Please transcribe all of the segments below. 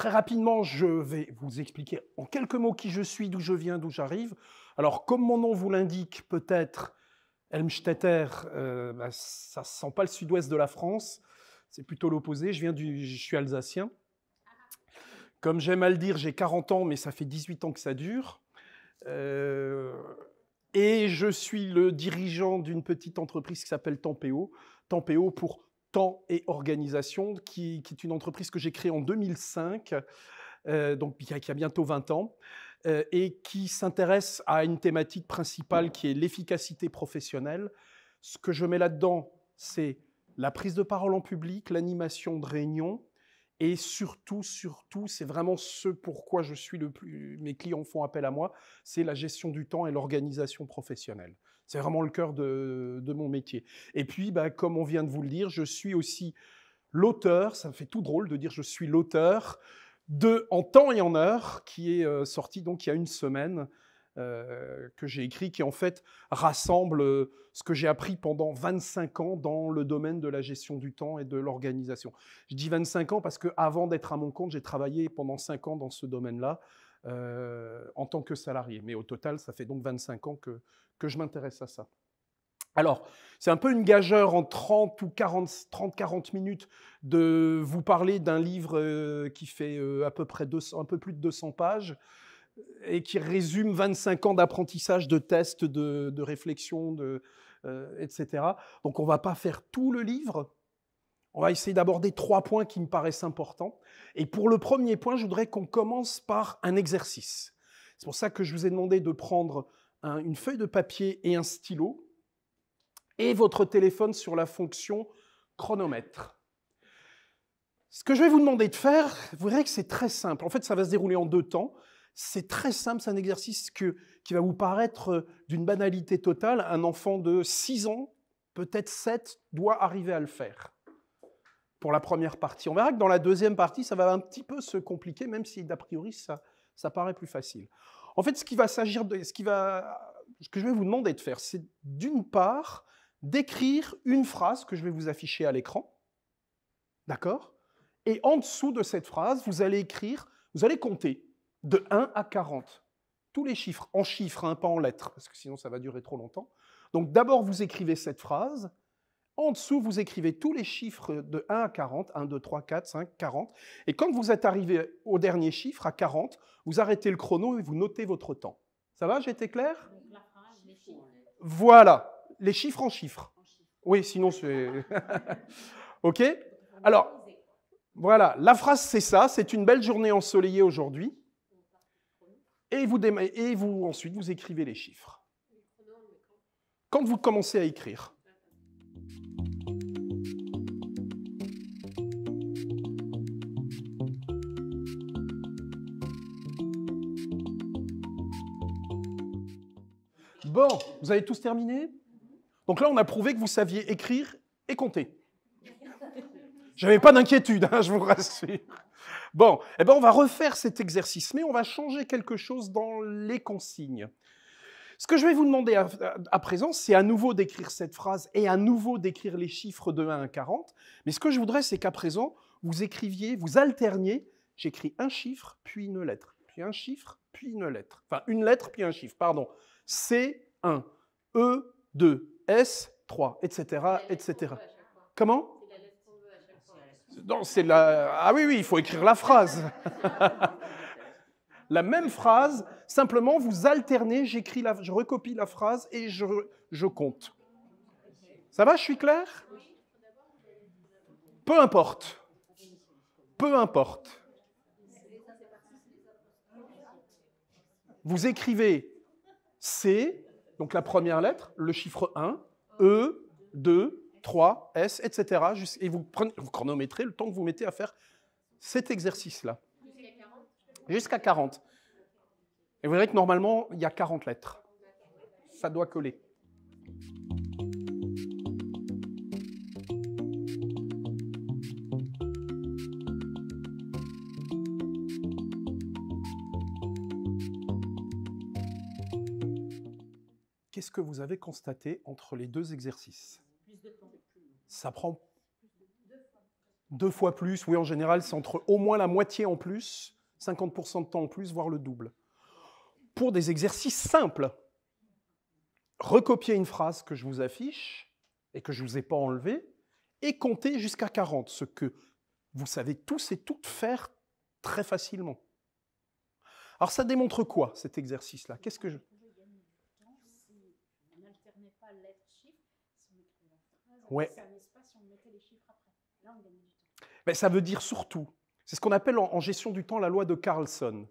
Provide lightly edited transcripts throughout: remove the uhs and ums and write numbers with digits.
Très rapidement, je vais vous expliquer en quelques mots qui je suis, d'où je viens, d'où j'arrive. Alors, comme mon nom vous l'indique, peut-être, Helmstetter, ça ne sent pas le sud-ouest de la France, c'est plutôt l'opposé. Je suis alsacien. Comme j'aime à le dire, j'ai 40 ans, mais ça fait 18 ans que ça dure. Et je suis le dirigeant d'une petite entreprise qui s'appelle Tempéo. Tempéo pour Temps et Organisation, qui est une entreprise que j'ai créée en 2005, donc qui a bientôt 20 ans, et qui s'intéresse à une thématique principale qui est l'efficacité professionnelle. Ce que je mets là-dedans, c'est la prise de parole en public, l'animation de réunions, et surtout, c'est vraiment ce pourquoi mes clients font appel à moi, c'est la gestion du temps et l'organisation professionnelle. C'est vraiment le cœur de mon métier. Et puis, comme on vient de vous le dire, je suis aussi l'auteur, ça me fait tout drôle de dire je suis l'auteur de En temps et en heure, qui est sorti donc il y a une semaine, que j'ai écrit, qui en fait rassemble ce que j'ai appris pendant 25 ans dans le domaine de la gestion du temps et de l'organisation. Je dis 25 ans parce qu'avant d'être à mon compte, j'ai travaillé pendant 5 ans dans ce domaine-là en tant que salarié. Mais au total, ça fait donc 25 ans que je m'intéresse à ça. Alors, c'est un peu une gageure en 30-40 minutes de vous parler d'un livre qui fait à peu près un peu plus de 200 pages et qui résume 25 ans d'apprentissage, de tests, de réflexion, etc. Donc, on ne va pas faire tout le livre. On va essayer d'aborder 3 points qui me paraissent importants. Et pour le premier point, je voudrais qu'on commence par un exercice. C'est pour ça que je vous ai demandé de prendre une feuille de papier et un stylo et votre téléphone sur la fonction chronomètre. Ce que je vais vous demander de faire, vous verrez que c'est très simple. En fait, ça va se dérouler en 2 temps. C'est très simple, c'est un exercice qui va vous paraître d'une banalité totale. Un enfant de 6 ans, peut-être 7, doit arriver à le faire pour la première partie. On verra que dans la deuxième partie, ça va un petit peu se compliquer, même si d'a priori, ça paraît plus facile. En fait, ce que je vais vous demander de faire, c'est d'une part d'écrire une phrase que je vais vous afficher à l'écran. D'accord ? Et en dessous de cette phrase, vous allez compter de 1 à 40. Tous les chiffres, en chiffres, hein, pas en lettres, parce que sinon ça va durer trop longtemps. Donc d'abord, vous écrivez cette phrase. En dessous, vous écrivez tous les chiffres de 1 à 40, 1, 2, 3, 4, 5, 40. Et quand vous êtes arrivé au dernier chiffre, à 40, vous arrêtez le chrono et vous notez votre temps. Ça va, j'ai été clair ? Voilà, les chiffres en chiffres. Oui, sinon c'est... OK ? Alors, voilà, la phrase c'est ça, c'est une belle journée ensoleillée aujourd'hui. Et ensuite, vous écrivez les chiffres. Quand vous commencez à écrire. Bon, vous avez tous terminé ? Donc là, on a prouvé que vous saviez écrire et compter. J'avais pas d'inquiétude, hein, je vous rassure. Bon, on va refaire cet exercice, mais on va changer quelque chose dans les consignes. Ce que je vais vous demander à présent, c'est à nouveau d'écrire cette phrase et à nouveau d'écrire les chiffres de 1 à 40. Mais ce que je voudrais, c'est qu'à présent, vous alterniez, j'écris un chiffre, puis une lettre, puis un chiffre, puis une lettre. Enfin, une lettre, puis un chiffre, pardon. C1, E2, S3, etc., etc. Comment ? Non, c'est la... Ah oui, il faut écrire la phrase. La même phrase, simplement vous alternez, je recopie la phrase et je compte. Ça va, je suis clair ? Peu importe. Peu importe. Vous écrivez C, donc la première lettre, le chiffre 1, E, 2, 3, S, etc. Et vous chronométrez le temps que vous mettez à faire cet exercice-là. Jusqu'à 40. Et vous verrez que normalement, il y a 40 lettres. Ça doit coller. Qu'est-ce que vous avez constaté entre les deux exercices ? Ça prend 2 fois plus, oui, en général, c'est entre au moins la moitié en plus, 50% de temps en plus, voire le double. Pour des exercices simples, recopiez une phrase que je vous affiche et que je ne vous ai pas enlevée et comptez jusqu'à 40, ce que vous savez tous et toutes faire très facilement. Alors ça démontre quoi, cet exercice-là? Qu'est-ce que je... Ouais. Ben, ça veut dire surtout, c'est ce qu'on appelle en gestion du temps la loi de Carlson,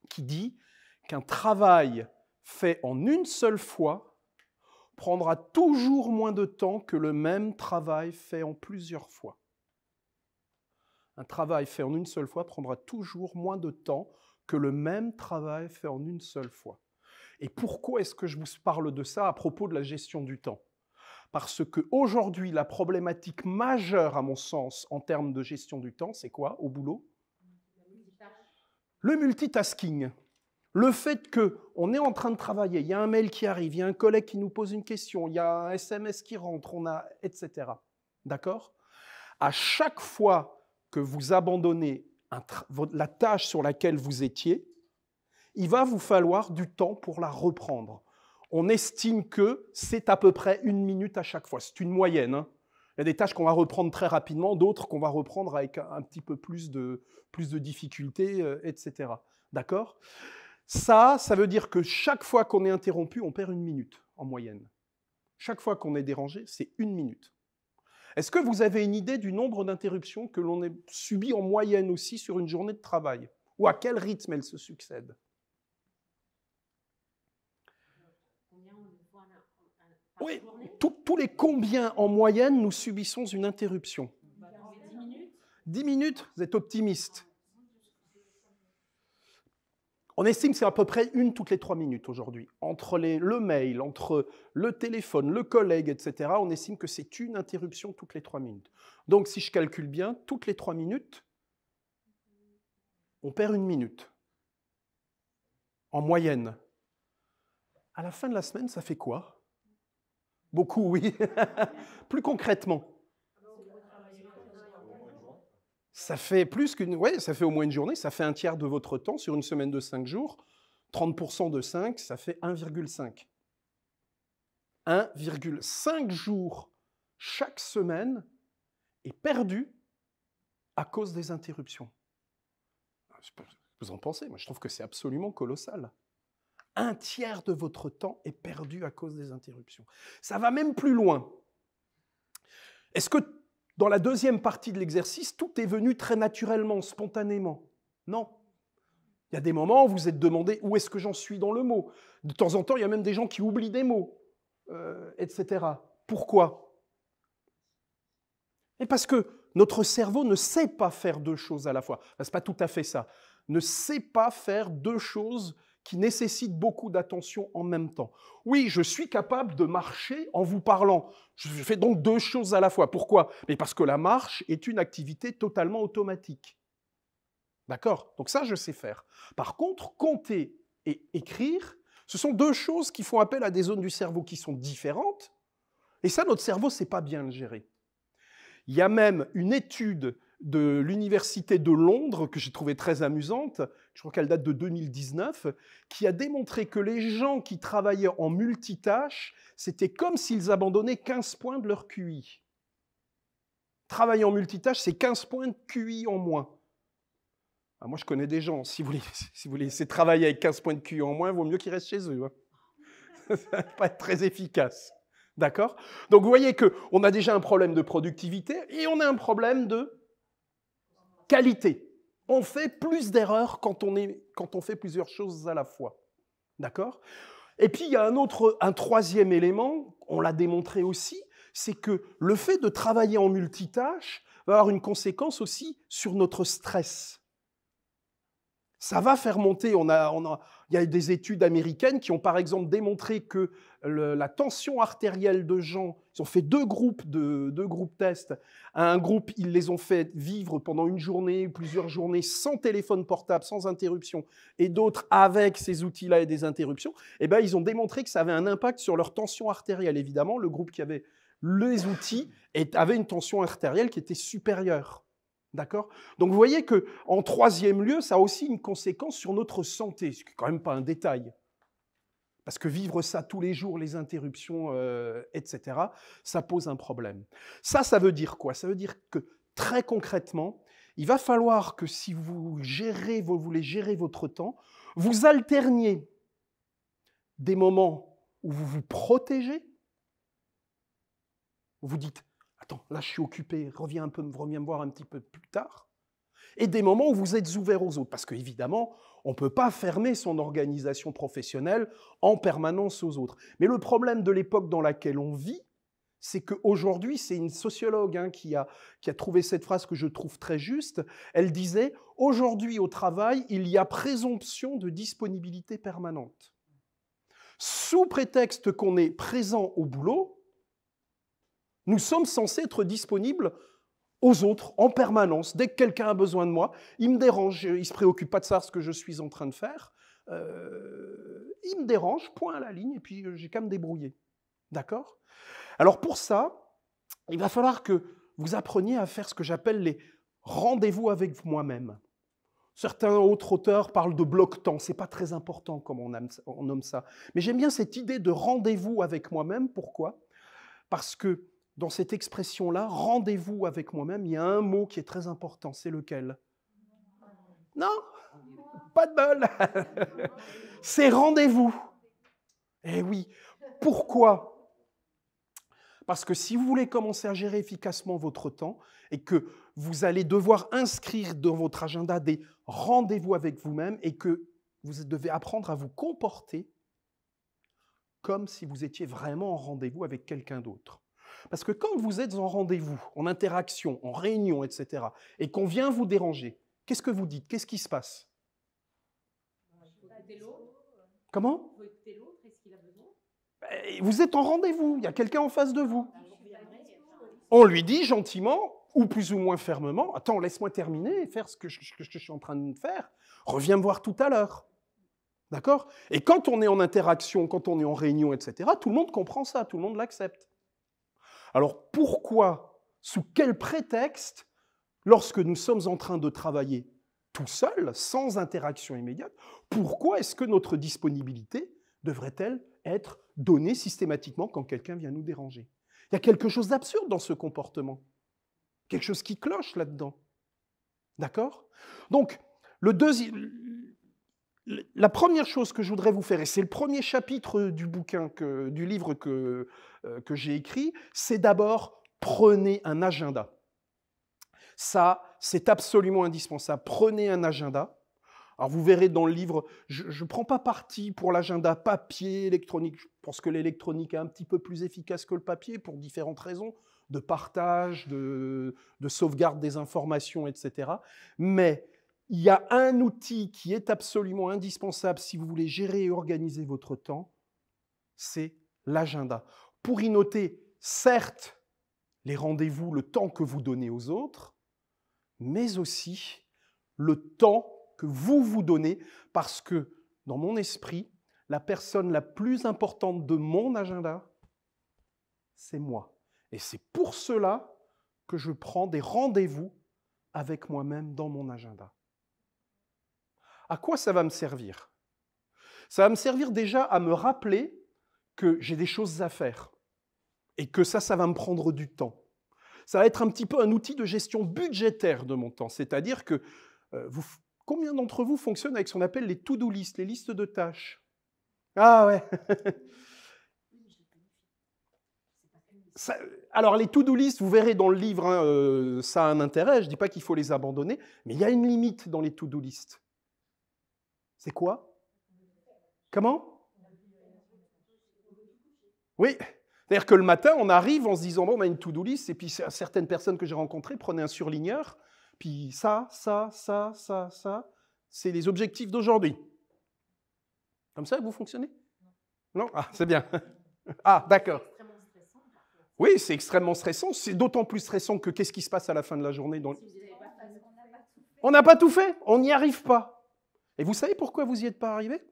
qui dit qu'un travail fait en une seule fois prendra toujours moins de temps que le même travail fait en plusieurs fois. Un travail fait en une seule fois prendra toujours moins de temps que le même travail fait en une seule fois. Et pourquoi est-ce que je vous parle de ça à propos de la gestion du temps? Parce qu'aujourd'hui, la problématique majeure, à mon sens, en termes de gestion du temps, c'est quoi au boulot? Le multitasking. Le fait qu'on est en train de travailler, il y a un mail qui arrive, il y a un collègue qui nous pose une question, il y a un SMS qui rentre, etc. D'accord? À chaque fois que vous abandonnez la tâche sur laquelle vous étiez, il va vous falloir du temps pour la reprendre. On estime que c'est à peu près 1 minute à chaque fois. C'est une moyenne. Hein. Il y a des tâches qu'on va reprendre très rapidement, d'autres qu'on va reprendre avec un petit peu plus de difficultés, etc. D'accord? Ça veut dire que chaque fois qu'on est interrompu, on perd 1 minute en moyenne. Chaque fois qu'on est dérangé, c'est 1 minute. Est-ce que vous avez une idée du nombre d'interruptions que l'on subit en moyenne aussi sur une journée de travail? Ou à quel rythme elles se succèdent? Oui, tous les combien en moyenne nous subissons une interruption? 10 minutes. 10 minutes? Vous êtes optimiste? On estime que c'est à peu près 1 toutes les 3 minutes aujourd'hui. Entre le mail, entre le téléphone, le collègue, etc., on estime que c'est une interruption toutes les 3 minutes. Donc, si je calcule bien, toutes les 3 minutes, on perd 1 minute. En moyenne. À la fin de la semaine, ça fait quoi? Beaucoup, oui. Plus concrètement. Ça fait plus qu'une... Oui, ça fait au moins une journée, ça fait 1/3 de votre temps sur une semaine de 5 jours. 30% de 5, ça fait 1,5. 1,5 jours chaque semaine est perdu à cause des interruptions. Vous en pensez? Moi, je trouve que c'est absolument colossal. 1/3 de votre temps est perdu à cause des interruptions. Ça va même plus loin. Est-ce que dans la deuxième partie de l'exercice, tout est venu très naturellement, spontanément? Non. Il y a des moments où vous êtes demandé où est-ce que j'en suis dans le mot. De temps en temps, il y a même des gens qui oublient des mots, etc. Pourquoi? Et parce que notre cerveau ne sait pas faire 2 choses à la fois. Enfin, ce n'est pas tout à fait ça. Ne sait pas faire 2 choses qui nécessitent beaucoup d'attention en même temps. Oui, je suis capable de marcher en vous parlant. Je fais donc 2 choses à la fois. Pourquoi? Mais parce que la marche est une activité totalement automatique. D'accord? Donc ça, je sais faire. Par contre, compter et écrire, ce sont 2 choses qui font appel à des zones du cerveau qui sont différentes. Et ça, notre cerveau ne sait pas bien le gérer. Il y a même une étude de l'Université de Londres, que j'ai trouvée très amusante, je crois qu'elle date de 2019, qui a démontré que les gens qui travaillaient en multitâche, c'était comme s'ils abandonnaient 15 points de leur QI. Travailler en multitâche, c'est 15 points de QI en moins. Alors moi, je connais des gens, si vous voulez essayer de travailler avec 15 points de QI en moins, il vaut mieux qu'ils restent chez eux. Hein. Ça ne va pas être très efficace. D'accord? Donc vous voyez qu'on a déjà un problème de productivité et on a un problème de qualité. On fait plus d'erreurs quand on fait plusieurs choses à la fois. D'accord? Et puis il y a un troisième élément, on l'a démontré aussi, c'est que le fait de travailler en multitâche va avoir une conséquence aussi sur notre stress. Ça va faire monter, il y a des études américaines qui ont par exemple démontré que la tension artérielle de gens, ils ont fait 2 groupes tests. Un groupe, ils les ont fait vivre pendant une journée, plusieurs journées, sans téléphone portable, sans interruption, et d'autres avec ces outils-là et des interruptions. Et ben, ils ont démontré que ça avait un impact sur leur tension artérielle. Évidemment, le groupe qui avait les outils avaient une tension artérielle qui était supérieure. D'accord? Donc vous voyez qu'en troisième lieu, ça a aussi une conséquence sur notre santé, ce qui n'est quand même pas un détail. Parce que vivre ça tous les jours, les interruptions, etc., ça pose un problème. Ça veut dire quoi? Ça veut dire que très concrètement, il va falloir que si vous voulez gérer votre temps, vous alterniez des moments où vous vous protégez, vous dites « Attends, là je suis occupé, reviens me voir un petit peu plus tard », et des moments où vous êtes ouvert aux autres. Parce qu'évidemment, on ne peut pas fermer son organisation professionnelle en permanence aux autres. Mais le problème de l'époque dans laquelle on vit, c'est qu'aujourd'hui, c'est une sociologue qui a trouvé cette phrase que je trouve très juste. Elle disait « Aujourd'hui, au travail, il y a présomption de disponibilité permanente. Sous prétexte qu'on est présent au boulot, nous sommes censés être disponibles aux autres en permanence. Dès que quelqu'un a besoin de moi, il me dérange, il ne se préoccupe pas de savoir ce que je suis en train de faire, il me dérange, point à la ligne, et puis j'ai qu'à me débrouiller. D'accord ? Alors pour ça, il va falloir que vous appreniez à faire ce que j'appelle les rendez-vous avec moi-même. Certains autres auteurs parlent de bloc-temps, ce n'est pas très important comme on nomme ça. Mais j'aime bien cette idée de rendez-vous avec moi-même. Pourquoi ? Parce que dans cette expression-là, rendez-vous avec moi-même, il y a un mot qui est très important, c'est lequel? Non, pas de bol. C'est rendez-vous. Eh oui, pourquoi? Parce que si vous voulez commencer à gérer efficacement votre temps et que vous allez devoir inscrire dans votre agenda des rendez-vous avec vous-même et que vous devez apprendre à vous comporter comme si vous étiez vraiment en rendez-vous avec quelqu'un d'autre. Parce que quand vous êtes en rendez-vous, en interaction, en réunion, etc., et qu'on vient vous déranger, qu'est-ce que vous dites? Qu'est-ce qui se passe? Comment? Vous êtes en rendez-vous, il y a quelqu'un en face de vous. On lui dit gentiment, ou plus ou moins fermement, « Attends, laisse-moi terminer et faire ce que je suis en train de faire. Reviens me voir tout à l'heure. » D'accord? Et quand on est en interaction, quand on est en réunion, etc., tout le monde comprend ça, tout le monde l'accepte. Alors pourquoi, sous quel prétexte, lorsque nous sommes en train de travailler tout seul, sans interaction immédiate, pourquoi est-ce que notre disponibilité devrait-elle être donnée systématiquement quand quelqu'un vient nous déranger? Il y a quelque chose d'absurde dans ce comportement, quelque chose qui cloche là-dedans. D'accord? Donc, la première chose que je voudrais vous faire, et c'est le premier chapitre du livre que j'ai écrit, c'est d'abord prenez un agenda. Ça, c'est absolument indispensable. Prenez un agenda. Alors vous verrez dans le livre, je ne prends pas parti pour l'agenda papier, électronique. Je pense que l'électronique est un petit peu plus efficace que le papier pour différentes raisons, de partage, de sauvegarde des informations, etc. Mais il y a un outil qui est absolument indispensable si vous voulez gérer et organiser votre temps, c'est l'agenda. Pour y noter, certes, les rendez-vous, le temps que vous donnez aux autres, mais aussi le temps que vous vous donnez, parce que dans mon esprit, la personne la plus importante de mon agenda, c'est moi. Et c'est pour cela que je prends des rendez-vous avec moi-même dans mon agenda. À quoi ça va me servir? Ça va me servir déjà à me rappeler que j'ai des choses à faire et que ça va me prendre du temps. Ça va être un petit peu un outil de gestion budgétaire de mon temps, c'est-à-dire que combien d'entre vous fonctionnent avec ce qu'on appelle les to-do list, les listes de tâches? Ah ouais. Alors les to-do list, vous verrez dans le livre, ça a un intérêt, je ne dis pas qu'il faut les abandonner, mais il y a une limite dans les to-do list. C'est quoi? Comment? Oui, c'est-à-dire que le matin, on arrive en se disant, bon, on a une to-do list, et puis certaines personnes que j'ai rencontrées prenaient un surligneur, puis ça, c'est les objectifs d'aujourd'hui. Comme ça, vous fonctionnez? Non? Ah, c'est bien. Ah, d'accord. Oui, c'est extrêmement stressant. C'est d'autant plus stressant que qu'est-ce qui se passe à la fin de la journée? On n'a pas tout fait, on n'y arrive pas. Et vous savez pourquoi vous n'y êtes pas arrivé?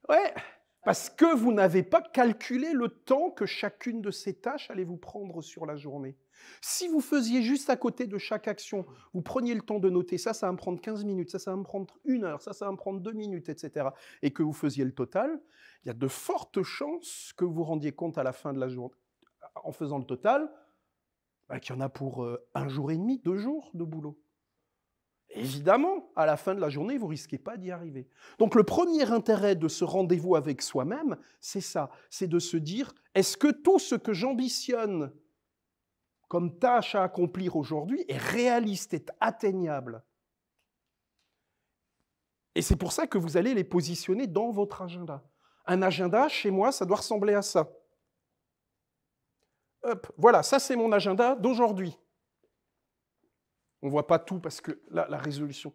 Ouais, Parce que vous n'avez pas calculé le temps que chacune de ces tâches allait vous prendre sur la journée. Si vous faisiez juste à côté de chaque action, vous preniez le temps de noter, ça va me prendre 15 minutes, ça va me prendre 1 heure, ça va me prendre 2 minutes, etc., et que vous faisiez le total, il y a de fortes chances que vous vous rendiez compte à la fin de la journée, en faisant le total, qu'il y en a pour 1 jour et demi, 2 jours de boulot. Évidemment, à la fin de la journée, vous ne risquez pas d'y arriver. Donc le premier intérêt de ce rendez-vous avec soi-même, c'est ça, c'est de se dire, est-ce que tout ce que j'ambitionne comme tâche à accomplir aujourd'hui est réaliste, est atteignable? Et c'est pour ça que vous allez les positionner dans votre agenda. Un agenda, chez moi, ça doit ressembler à ça. Hop, voilà, ça c'est mon agenda d'aujourd'hui. On ne voit pas tout parce que là, la résolution...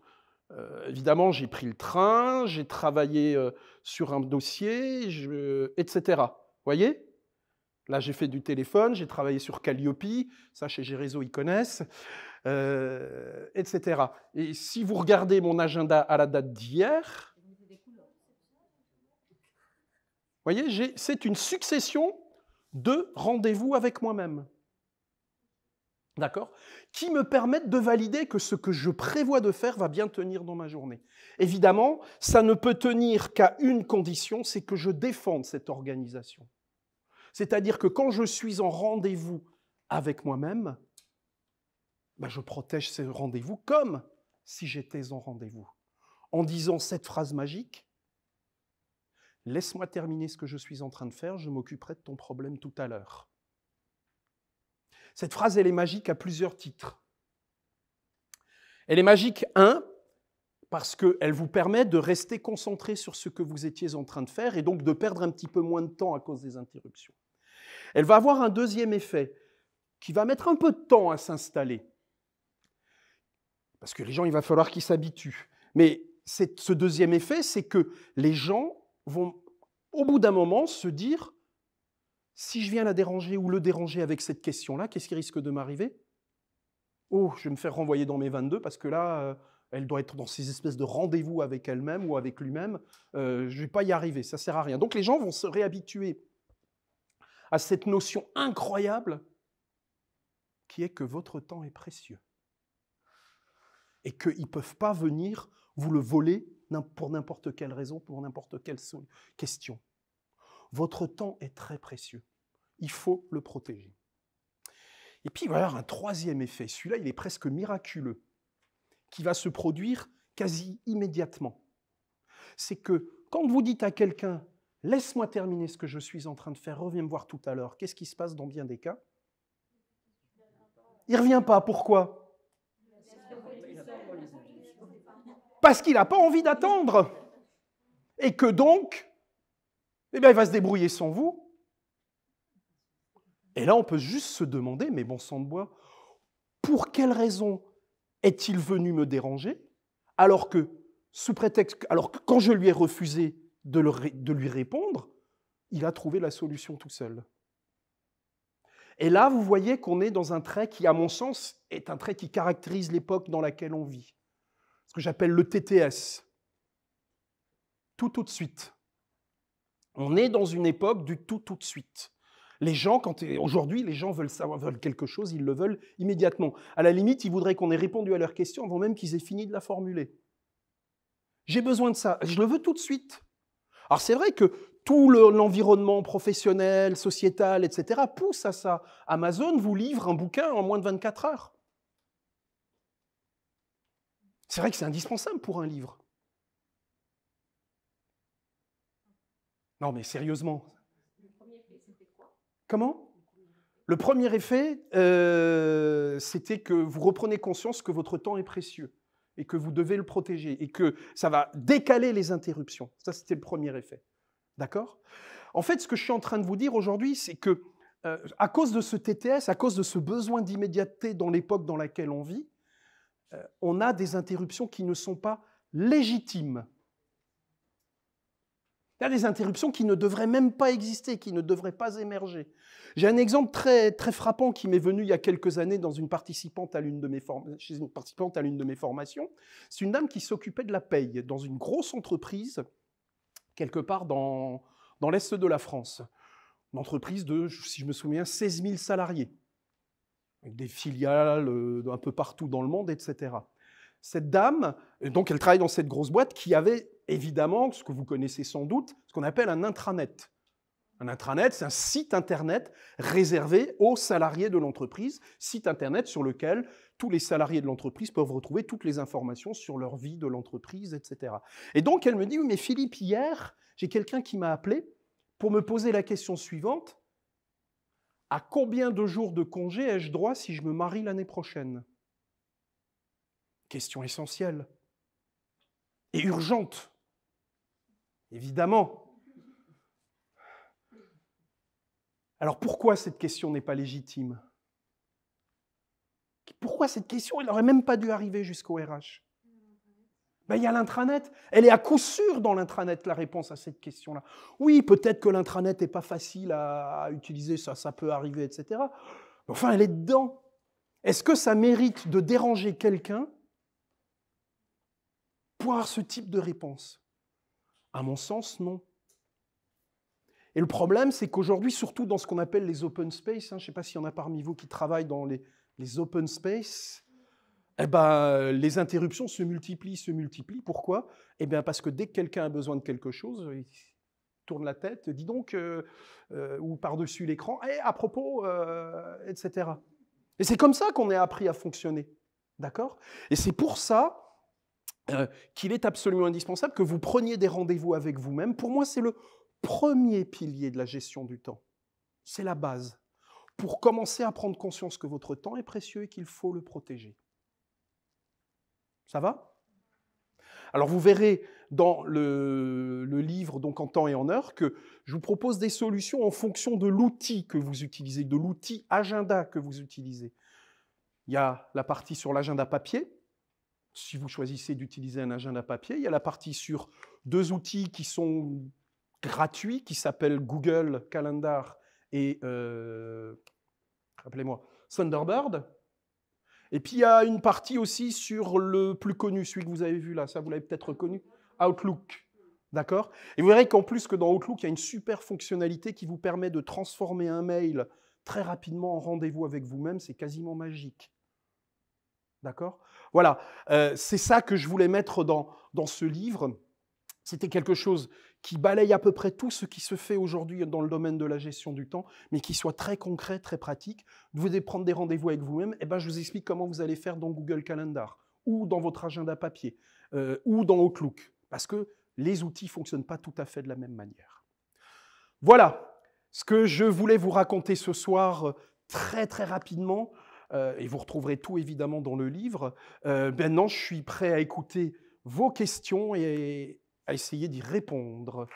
évidemment, j'ai pris le train, j'ai travaillé sur un dossier, etc. Vous voyez? Là, j'ai fait du téléphone, j'ai travaillé sur Calliope, ça chez Gérézo, ils connaissent, etc. Et si vous regardez mon agenda à la date d'hier, vous voyez, c'est une succession de rendez-vous avec moi-même. D'accord? Qui me permettent de valider que ce que je prévois de faire va bien tenir dans ma journée. Évidemment, ça ne peut tenir qu'à une condition, c'est que je défende cette organisation. C'est-à-dire que quand je suis en rendez-vous avec moi-même, je protège ce rendez-vous comme si j'étais en rendez-vous. En disant cette phrase magique, « Laisse-moi terminer ce que je suis en train de faire, je m'occuperai de ton problème tout à l'heure. » Cette phrase, elle est magique à plusieurs titres. Elle est magique, parce qu'elle vous permet de rester concentré sur ce que vous étiez en train de faire et donc de perdre un petit peu moins de temps à cause des interruptions. Elle va avoir un deuxième effet qui va mettre un peu de temps à s'installer. Parce que les gens, il va falloir qu'ils s'habituent. Mais ce deuxième effet, c'est que les gens vont, au bout d'un moment, se dire si je viens la déranger ou le déranger avec cette question-là, qu'est-ce qui risque de m'arriver? Oh, je vais me faire renvoyer dans mes 22 parce que là, elle doit être dans ces espèces de rendez-vous avec elle-même ou avec lui-même. Je ne vais pas y arriver, ça ne sert à rien. Donc les gens vont se réhabituer à cette notion incroyable qui est que votre temps est précieux et qu'ils ne peuvent pas venir vous le voler pour n'importe quelle raison, pour n'importe quelle question. Votre temps est très précieux. Il faut le protéger. Et puis, il va y avoir un troisième effet. Celui-là, il est presque miraculeux, qui va se produire quasi immédiatement. C'est que quand vous dites à quelqu'un « Laisse-moi terminer ce que je suis en train de faire, reviens me voir tout à l'heure », qu'est-ce qui se passe dans bien des cas? Il ne revient pas. Pourquoi? Parce qu'il n'a pas envie d'attendre. Et que donc, il va se débrouiller sans vous. Et là, on peut juste se demander, mais bon sang de bois, pour quelle raison est-il venu me déranger alors que, sous prétexte, alors que quand je lui ai refusé de lui répondre, il a trouvé la solution tout seul. Et là, vous voyez qu'on est dans un trait qui, à mon sens, est un trait qui caractérise l'époque dans laquelle on vit. Ce que j'appelle le TTS. Tout de suite. On est dans une époque du tout de suite. Les gens, aujourd'hui, les gens veulent quelque chose, ils le veulent immédiatement. À la limite, ils voudraient qu'on ait répondu à leurs questions avant même qu'ils aient fini de la formuler. J'ai besoin de ça, je le veux tout de suite. Alors c'est vrai que tout l'environnement professionnel, sociétal, etc. pousse à ça. Amazon vous livre un bouquin en moins de 24 heures. C'est vrai que c'est indispensable pour un livre. Non mais sérieusement. Comment? Le premier effet, c'était que vous reprenez conscience que votre temps est précieux et que vous devez le protéger et que ça va décaler les interruptions. Ça, c'était le premier effet. D'accord? En fait, ce que je suis en train de vous dire aujourd'hui, c'est que à cause de ce TTS, à cause de ce besoin d'immédiateté dans l'époque dans laquelle on vit, on a des interruptions qui ne sont pas légitimes. Il y a des interruptions qui ne devraient même pas exister, qui ne devraient pas émerger. J'ai un exemple très, très frappant qui m'est venu il y a quelques années chez une participante à l'une de mes formations. C'est une dame qui s'occupait de la paye dans une grosse entreprise, quelque part dans dans l'Est de la France. Une entreprise de, si je me souviens, 16 000 salariés, avec des filiales un peu partout dans le monde, etc. Cette dame, donc elle travaille dans cette grosse boîte qui avait évidemment, ce que vous connaissez sans doute, ce qu'on appelle un intranet. Un intranet, c'est un site internet réservé aux salariés de l'entreprise, site internet sur lequel tous les salariés de l'entreprise peuvent retrouver toutes les informations sur leur vie de l'entreprise, etc. Et donc elle me dit, oui, mais Philippe, hier, j'ai quelqu'un qui m'a appelé pour me poser la question suivante. À combien de jours de congé ai-je droit si je me marie l'année prochaine? Question essentielle et urgente, évidemment. Alors pourquoi cette question n'est pas légitime? Pourquoi cette question, elle n'aurait même pas dû arriver jusqu'au RH? Ben, il y a l'intranet. Elle est à coup sûr dans l'intranet, la réponse à cette question-là. Oui, peut-être que l'intranet n'est pas facile à utiliser, ça peut arriver, etc. Mais enfin, elle est dedans. Est-ce que ça mérite de déranger quelqu'un pour avoir ce type de réponse? À mon sens, non. Et le problème, c'est qu'aujourd'hui, surtout dans ce qu'on appelle les open space, je ne sais pas s'il y en a parmi vous qui travaillent dans les open space, eh ben, les interruptions se multiplient. Pourquoi? Eh bien, parce que dès que quelqu'un a besoin de quelque chose, il tourne la tête, dis donc, ou par-dessus l'écran, à propos, etc. Et c'est comme ça qu'on est appris à fonctionner. D'accord? Et c'est pour ça qu'il est absolument indispensable que vous preniez des rendez-vous avec vous-même. Pour moi, c'est le premier pilier de la gestion du temps. C'est la base. Pour commencer à prendre conscience que votre temps est précieux et qu'il faut le protéger. Ça va? Alors vous verrez dans le livre, donc En temps et en heure, que je vous propose des solutions en fonction de l'outil que vous utilisez, de l'outil agenda que vous utilisez. Il y a la partie sur l'agenda papier, si vous choisissez d'utiliser un agenda papier. Il y a la partie sur deux outils qui sont gratuits, qui s'appellent Google Calendar et, rappelez-moi, Thunderbird. Et puis il y a une partie aussi sur le plus connu, celui que vous avez vu là, ça vous l'avez peut-être reconnu, Outlook. D'accord? Et vous verrez qu'en plus que dans Outlook, il y a une super fonctionnalité qui vous permet de transformer un mail très rapidement en rendez-vous avec vous-même, c'est quasiment magique. D'accord? Voilà, c'est ça que je voulais mettre dans ce livre. C'était quelque chose qui balaye à peu près tout ce qui se fait aujourd'hui dans le domaine de la gestion du temps, mais qui soit très concret, très pratique. Vous devez prendre des rendez-vous avec vous-même, et ben je vous explique comment vous allez faire dans Google Calendar, ou dans votre agenda papier, ou dans Outlook, parce que les outils ne fonctionnent pas tout à fait de la même manière. Voilà ce que je voulais vous raconter ce soir très très rapidement, et vous retrouverez tout évidemment dans le livre. Maintenant, je suis prêt à écouter vos questions et à essayer d'y répondre.